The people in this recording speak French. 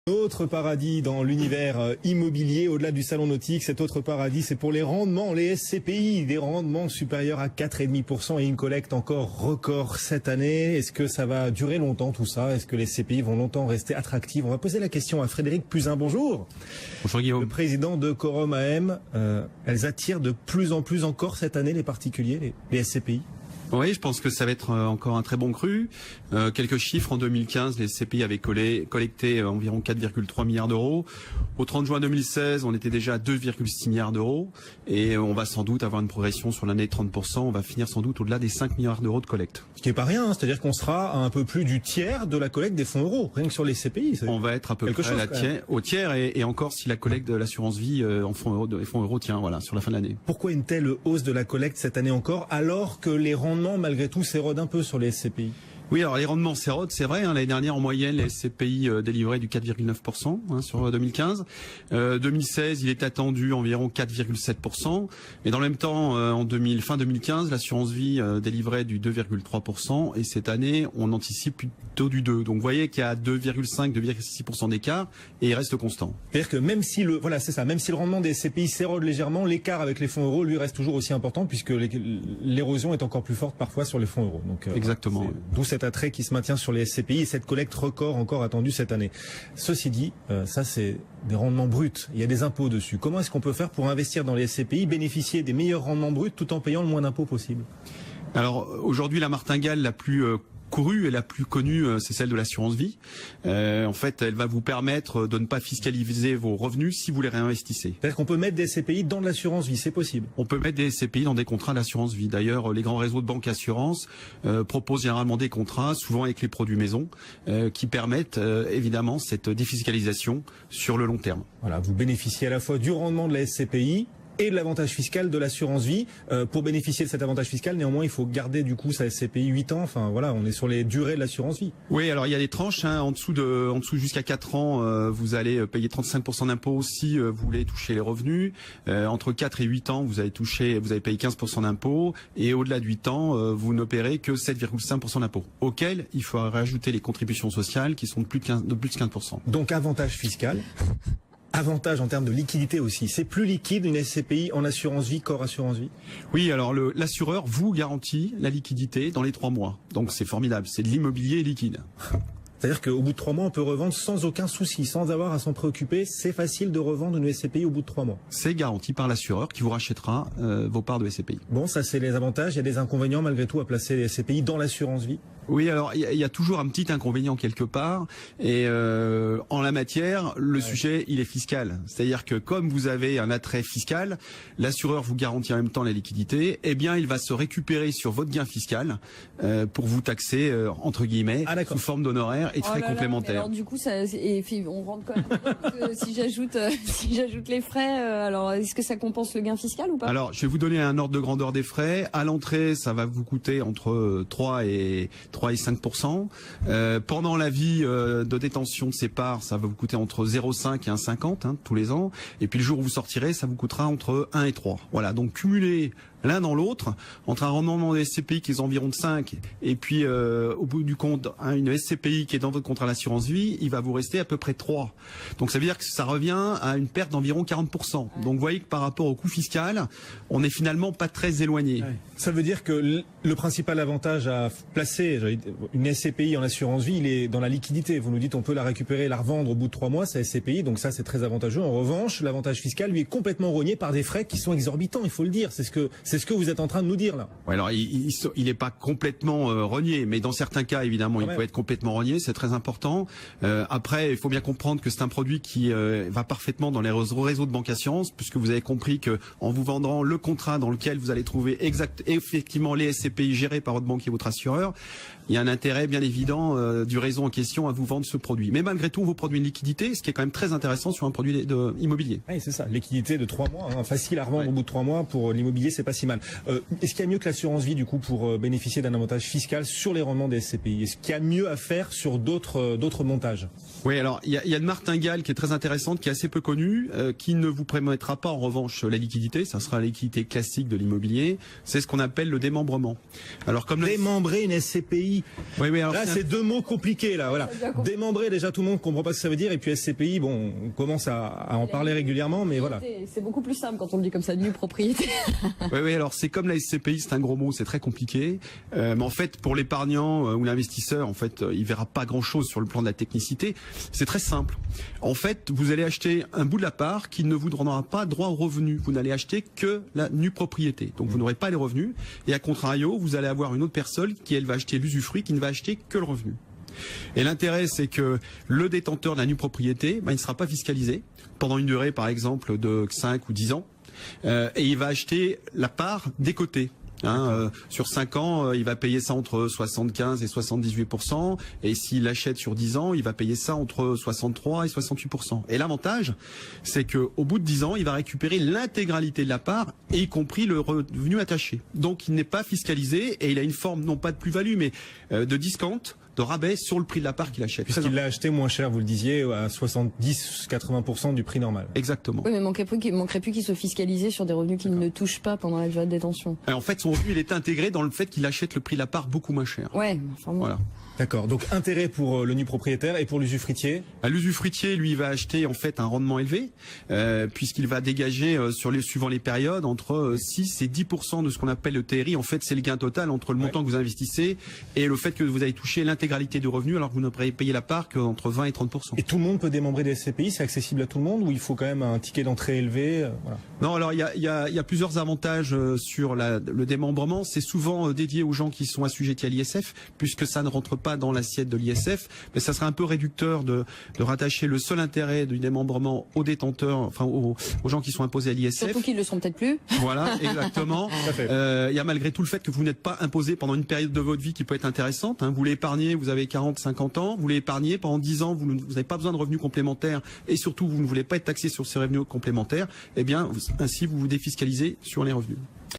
Autre paradis dans l'univers immobilier, au-delà du salon nautique, cet autre paradis, c'est pour les rendements, les SCPI, des rendements supérieurs à 4,5% et une collecte encore record cette année. Est-ce que ça va durer longtemps tout ça? Est-ce que les SCPI vont longtemps rester attractives? On va poser la question à Frédéric Puzin. Bonjour. Bonjour Guillaume. Le président de Quorum AM, elles attirent de plus en plus encore cette année les particuliers, les SCPI? Oui, je pense que ça va être encore un très bon cru. Quelques chiffres, en 2015, les SCPI avaient collecté environ 4,3 milliards d'euros. Au 30 juin 2016, on était déjà à 2,6 milliards d'euros. Et on va sans doute avoir une progression sur l'année de 30%. On va finir sans doute au-delà des 5 milliards d'euros de collecte. Ce qui n'est pas rien, hein, c'est-à-dire qu'on sera à un peu plus du tiers de la collecte des fonds euros, rien que sur les SCPI. On va être à peu près au tiers et encore si la collecte de l'assurance vie en fonds euros tient voilà, sur la fin de l'année. Pourquoi une telle hausse de la collecte cette année encore, alors que les rendements, malgré tout, s'érodent un peu sur les SCPI? Oui, alors les rendements s'érodent, c'est vrai. L'année dernière, en moyenne, les SCPI délivraient du 4,9% sur 2015. 2016, il est attendu environ 4,7%. Mais dans le même temps, fin 2015, l'assurance vie délivrait du 2,3%. Et cette année, on anticipe plutôt du 2%. Donc vous voyez qu'il y a 2,5-2,6% d'écart et il reste constant. C'est-à-dire que même si le rendement des SCPI s'érode légèrement, l'écart avec les fonds euros, lui, reste toujours aussi important puisque l'érosion est encore plus forte parfois sur les fonds euros. Donc, exactement. D'où cet attrait qui se maintient sur les SCPI et cette collecte record encore attendue cette année. Ceci dit, ça c'est des rendements bruts, il y a des impôts dessus. Comment est-ce qu'on peut faire pour investir dans les SCPI, bénéficier des meilleurs rendements bruts tout en payant le moins d'impôts possible? Alors aujourd'hui, la martingale la plus courue et la plus connue, c'est celle de l'assurance vie. En fait, elle va vous permettre de ne pas fiscaliser vos revenus si vous les réinvestissez. C'est-à-dire qu'on peut mettre des SCPI dans de l'assurance vie, c'est possible? On peut mettre des SCPI dans des contrats d'assurance vie. D'ailleurs, les grands réseaux de banques assurances proposent généralement des contrats, souvent avec les produits maison, qui permettent évidemment cette défiscalisation sur le long terme. Voilà, vous bénéficiez à la fois du rendement de la SCPI et de l'avantage fiscal de l'assurance vie. Pour bénéficier de cet avantage fiscal, néanmoins, il faut garder du coup sa SCPI 8 ans. Enfin voilà, on est sur les durées de l'assurance vie. Oui, alors il y a des tranches. En dessous jusqu'à 4 ans, vous allez payer 35% d'impôts si vous voulez toucher les revenus. Entre 4 et 8 ans, vous allez payer 15% d'impôts. Et au-delà de 8 ans, vous ne paierez que 7,5% d'impôts. Auquel il faut rajouter les contributions sociales qui sont de plus de 15%. Donc avantage fiscal. Avantage en termes de liquidité aussi. C'est plus liquide une SCPI en assurance vie qu'hors assurance vie? Oui, alors l'assureur vous garantit la liquidité dans les 3 mois. Donc c'est formidable, c'est de l'immobilier liquide. C'est-à-dire qu'au bout de 3 mois, on peut revendre sans aucun souci, sans avoir à s'en préoccuper. C'est facile de revendre une SCPI au bout de 3 mois. C'est garanti par l'assureur qui vous rachètera vos parts de SCPI. Bon, ça c'est les avantages. Il y a des inconvénients malgré tout à placer les SCPI dans l'assurance vie? Oui, alors il y a toujours un petit inconvénient quelque part. Et en la matière, le sujet, il est fiscal. C'est-à-dire que comme vous avez un attrait fiscal, l'assureur vous garantit en même temps la liquidité. Eh bien, il va se récupérer sur votre gain fiscal pour vous taxer, entre guillemets, sous forme d'honoraires et frais complémentaires. Alors du coup, on rentre quand même. Si j'ajoute les frais, alors est-ce que ça compense le gain fiscal ou pas? Alors, je vais vous donner un ordre de grandeur des frais. À l'entrée, ça va vous coûter entre 3 et 5%. Pendant la vie de détention de ces parts, ça va vous coûter entre 0,5 et 1,50 tous les ans. Et puis le jour où vous sortirez, ça vous coûtera entre 1 et 3. Voilà, donc cumulé l'un dans l'autre, entre un rendement des SCPI qui est environ de 5 et puis au bout du compte, une SCPI qui est dans votre contrat d'assurance vie, il va vous rester à peu près 3. Donc ça veut dire que ça revient à une perte d'environ 40%. Donc vous voyez que par rapport au coût fiscal, on n'est finalement pas très éloigné. Ouais. Ça veut dire que le principal avantage à placer une SCPI en assurance vie, il est dans la liquidité. Vous nous dites on peut la récupérer et la revendre au bout de 3 mois, sa SCPI, donc ça c'est très avantageux. En revanche, l'avantage fiscal lui est complètement rogné par des frais qui sont exorbitants, il faut le dire. C'est ce que vous êtes en train de nous dire là. Ouais, alors il n'est pas complètement rogné, mais dans certains cas évidemment il peut être complètement rogné, c'est très important. Après, il faut bien comprendre que c'est un produit qui va parfaitement dans les réseaux de banque assurance, puisque vous avez compris que en vous vendant le contrat dans lequel vous allez trouver effectivement les SCPI gérés par votre banque et votre assureur, il y a un intérêt bien évident du réseau en question à vous vendre ce produit. Mais malgré tout, on vous produit une liquidité, ce qui est quand même très intéressant sur un produit immobilier. Oui, c'est ça, liquidité de 3 mois, facile à revendre au bout de 3 mois. Pour l'immobilier, c'est pas si si mal. Est-ce qu'il y a mieux que l'assurance vie du coup pour bénéficier d'un avantage fiscal sur les rendements des SCPI? Est-ce qu'il y a mieux à faire sur d'autres montages? Oui, alors il y a une martingale qui est très intéressante, qui est assez peu connue, qui ne vous permettra pas en revanche la liquidité, ça sera la liquidité classique de l'immobilier, c'est ce qu'on appelle le démembrement. Alors comme démembrer une SCPI. Oui, alors là c'est deux mots compliqués là, voilà. Démembrer, déjà tout le monde comprend pas ce que ça veut dire, et puis SCPI, bon, on commence à en parler régulièrement, mais voilà. C'est beaucoup plus simple quand on le dit comme ça, nue propriété. Oui, alors c'est comme la SCPI, c'est un gros mot, c'est très compliqué, mais en fait pour l'épargnant ou l'investisseur, en fait, il verra pas grand-chose sur le plan de la technicité. C'est très simple. En fait, vous allez acheter un bout de la part qui ne vous donnera pas droit au revenu. Vous n'allez acheter que la nue propriété. Donc vous n'aurez pas les revenus. Et à contrario, vous allez avoir une autre personne qui, elle, va acheter l'usufruit, qui ne va acheter que le revenu. Et l'intérêt, c'est que le détenteur de la nue propriété, il ne sera pas fiscalisé pendant une durée, par exemple, de 5 ou 10 ans. Et il va acheter la part des côtés. Sur 5 ans, il va payer ça entre 75 et 78%, et s'il l'achète sur 10 ans, il va payer ça entre 63 et 68%. Et l'avantage, c'est que au bout de 10 ans, il va récupérer l'intégralité de la part, et y compris le revenu attaché. Donc il n'est pas fiscalisé, et il a une forme non pas de plus-value, mais de discount, de rabais sur le prix de la part qu'il achète. Puisqu'il l'a acheté moins cher, vous le disiez, à 70-80% du prix normal. Exactement. Oui, mais manquerait plus qu'il soit fiscalisé sur des revenus qu'il ne touche pas pendant la durée de détention. En fait, son revenu, il est intégré dans le fait qu'il achète le prix de la part beaucoup moins cher. Ouais, enfin bon. Voilà. D'accord. Donc intérêt pour le nu propriétaire et pour l'usufruitier. L'usufruitier, lui, va acheter en fait un rendement élevé, puisqu'il va dégager suivant les périodes entre 6 et 10% de ce qu'on appelle le TRI. En fait, c'est le gain total entre le montant que vous investissez et le fait que vous avez touché l'intégralité du revenu, alors que vous ne payez la part qu'entre 20 et 30%. Et tout le monde peut démembrer des SCPI, c'est accessible à tout le monde, ou il faut quand même un ticket d'entrée élevé, voilà. Non, alors il y a plusieurs avantages sur le démembrement. C'est souvent dédié aux gens qui sont assujettis à l'ISF, puisque ça ne rentre pas dans l'assiette de l'ISF, mais ça serait un peu réducteur de rattacher le seul intérêt du démembrement aux détenteurs, enfin aux gens qui sont imposés à l'ISF. Surtout qu'ils ne le seront peut-être plus. Voilà, exactement. Il y a malgré tout le fait que vous n'êtes pas imposé pendant une période de votre vie qui peut être intéressante. Vous l'épargnez, vous avez 40, 50 ans, vous l'épargnez pendant 10 ans, vous n'avez pas besoin de revenus complémentaires, et surtout vous ne voulez pas être taxé sur ces revenus complémentaires, eh bien ainsi vous vous défiscalisez sur les revenus.